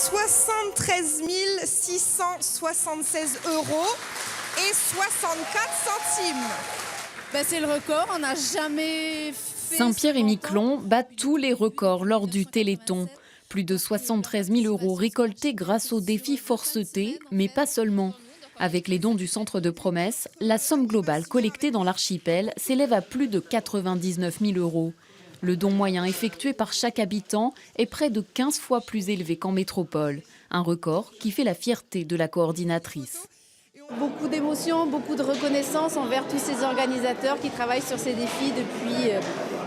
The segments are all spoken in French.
73 676 € et 64 centimes. C'est le record, on n'a jamais fait... Saint-Pierre-et-Miquelon bat tous les records lors du Téléthon. Plus de 73 000 € récoltés grâce au défi Force T, mais pas seulement. Avec les dons du Centre de Promesse, la somme globale collectée dans l'archipel s'élève à plus de 99 000 €. Le don moyen effectué par chaque habitant est près de 15 fois plus élevé qu'en métropole. Un record qui fait la fierté de la coordinatrice. Beaucoup d'émotions, beaucoup de reconnaissance envers tous ces organisateurs qui travaillent sur ces défis depuis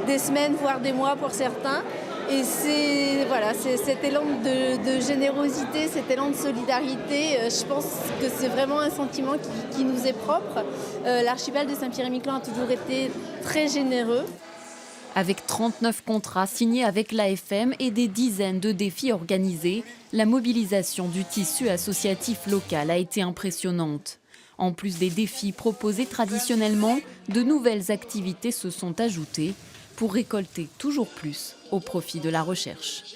des semaines, voire des mois pour certains. Et c'est cet élan de générosité, cet élan de solidarité, je pense que c'est vraiment un sentiment qui nous est propre. L'archipel de Saint-Pierre-et-Miquelon a toujours été très généreux. Avec 39 contrats signés avec l'AFM et des dizaines de défis organisés, la mobilisation du tissu associatif local a été impressionnante. En plus des défis proposés traditionnellement, de nouvelles activités se sont ajoutées pour récolter toujours plus au profit de la recherche.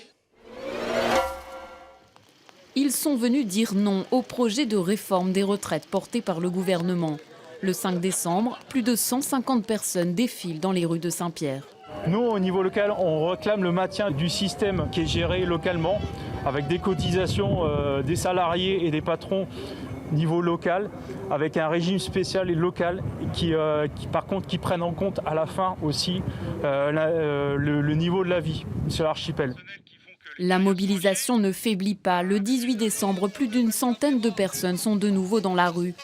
Ils sont venus dire non au projet de réforme des retraites porté par le gouvernement. Le 5 décembre, plus de 150 personnes défilent dans les rues de Saint-Pierre. Nous, au niveau local, on réclame le maintien du système qui est géré localement, avec des cotisations des salariés et des patrons niveau local, avec un régime spécial et local qui prennent en compte à la fin aussi le niveau de la vie sur l'archipel. La mobilisation ne faiblit pas. Le 18 décembre, plus d'une centaine de personnes sont de nouveau dans la rue.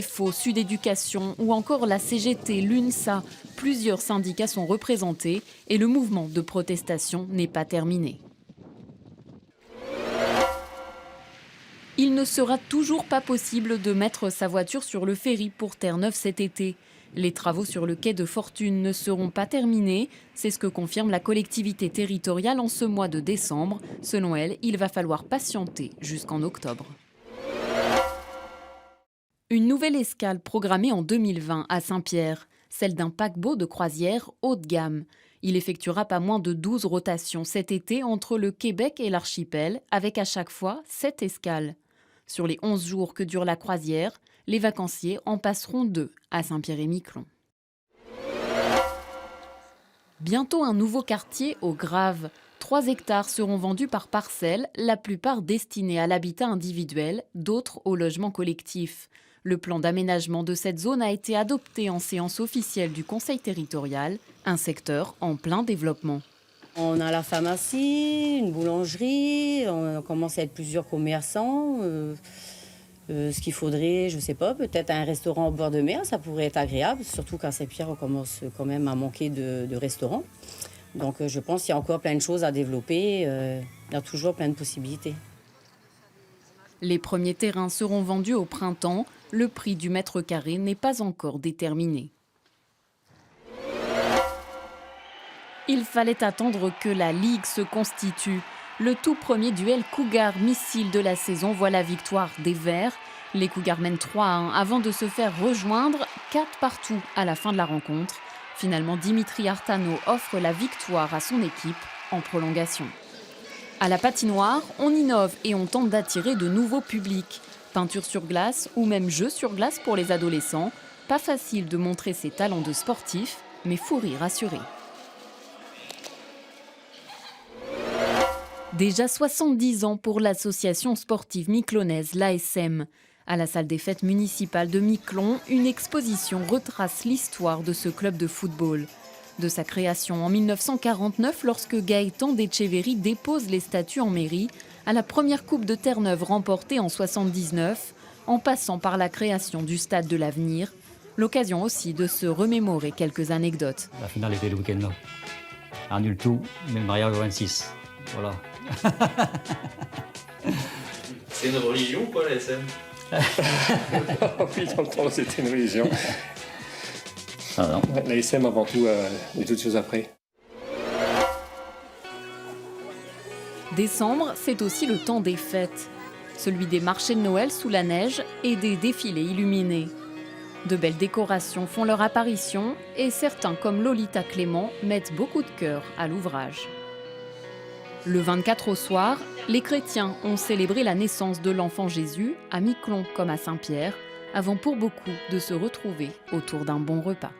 FO, Sud Éducation ou encore la CGT, l'UNSA, plusieurs syndicats sont représentés et le mouvement de protestation n'est pas terminé. Il ne sera toujours pas possible de mettre sa voiture sur le ferry pour Terre-Neuve cet été. Les travaux sur le quai de Fortune ne seront pas terminés. C'est ce que confirme la collectivité territoriale en ce mois de décembre. Selon elle, il va falloir patienter jusqu'en octobre. Une nouvelle escale programmée en 2020 à Saint-Pierre, celle d'un paquebot de croisière haut de gamme. Il effectuera pas moins de 12 rotations cet été entre le Québec et l'archipel, avec à chaque fois 7 escales. Sur les 11 jours que dure la croisière, les vacanciers en passeront 2 à Saint-Pierre-et-Miquelon. Bientôt un nouveau quartier au Grave. 3 hectares seront vendus par parcelle, la plupart destinés à l'habitat individuel, d'autres au logement collectif. Le plan d'aménagement de cette zone a été adopté en séance officielle du Conseil territorial, un secteur en plein développement. On a la pharmacie, une boulangerie, on commence à être plusieurs commerçants. Ce qu'il faudrait, je ne sais pas, peut-être un restaurant au bord de mer, ça pourrait être agréable, surtout qu'à Saint-Pierre, on commence quand même à manquer de restaurants. Donc je pense qu'il y a encore plein de choses à développer, il y a toujours plein de possibilités. Les premiers terrains seront vendus au printemps. Le prix du mètre carré n'est pas encore déterminé. Il fallait attendre que la Ligue se constitue. Le tout premier duel Cougar-Missile de la saison voit la victoire des Verts. Les Cougars mènent 3-1 avant de se faire rejoindre 4-partout à la fin de la rencontre. Finalement, Dimitri Artano offre la victoire à son équipe en prolongation. À la patinoire, on innove et on tente d'attirer de nouveaux publics. Peinture sur glace ou même jeu sur glace pour les adolescents. Pas facile de montrer ses talents de sportif, mais faut rire assuré. Déjà 70 ans pour l'association sportive miquelonaise, l'ASM. À la salle des fêtes municipale de Miquelon, une exposition retrace l'histoire de ce club de football. De sa création en 1949, lorsque Gaëtan d'Etcheverry dépose les statuts en mairie, à la première Coupe de Terre-Neuve remportée en 1979, en passant par la création du Stade de l'Avenir, l'occasion aussi de se remémorer quelques anecdotes. La finale était le week-end là. Annule tout, mais le mariage au 26. Voilà. C'est une religion ou pas, la SM? Oui, dans le temps, c'était une religion. Ah non. La SM avant tout, et toutes choses après. Décembre, c'est aussi le temps des fêtes. Celui des marchés de Noël sous la neige et des défilés illuminés. De belles décorations font leur apparition et certains, comme Lolita Clément, mettent beaucoup de cœur à l'ouvrage. Le 24 au soir, Les chrétiens ont célébré la naissance de l'enfant Jésus, à Miquelon comme à Saint-Pierre, avant pour beaucoup de se retrouver autour d'un bon repas.